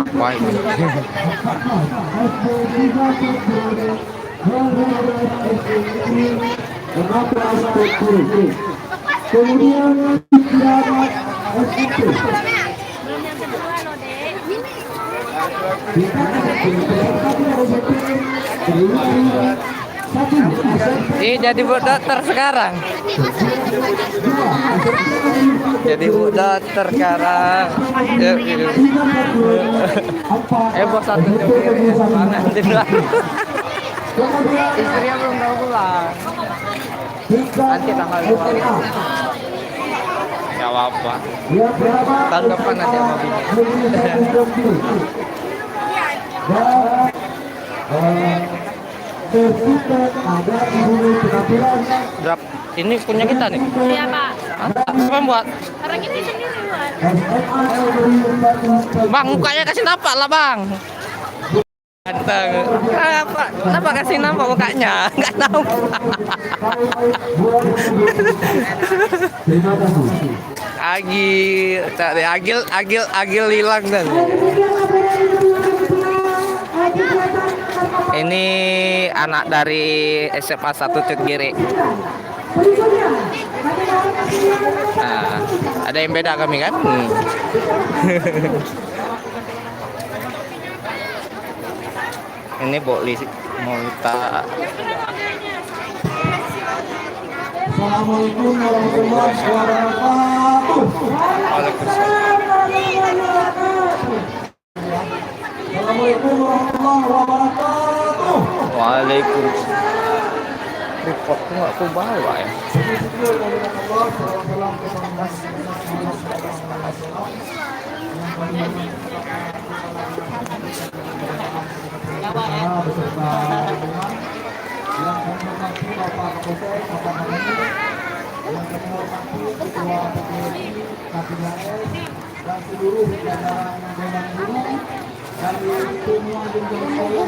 Apa ini? Kemudian Jadi bu dokter sekarang. Jadi bu dokter sekarang. Bos satu mana istrinya belum tahu pulang. Nanti tanggal 2. Gak apa-apa. Tahun depan nanti sama bini. Drop. Ini punya kita nih. Iya Pak. Apa buat? Karena kita sendiri buat. Bang, mukanya kasih nampak lah bang. Ganteng. Kenapa kasih nampak mukanya? Enggak tahu. Agil hilang kan. Ini anak dari SMA 1 Cegiri. Nah, ada yang beda kami kan? Ini boleh mau tak. Assalamualaikum warahmatullahi wabarakatuh. Assalamualaikum warahmatullahi wabarakatuh. Waalaikumsalam. Repotku nggak aku bawa ya. Dan seluruh jajaran Dewan Guru dari semua jenjang sekolah.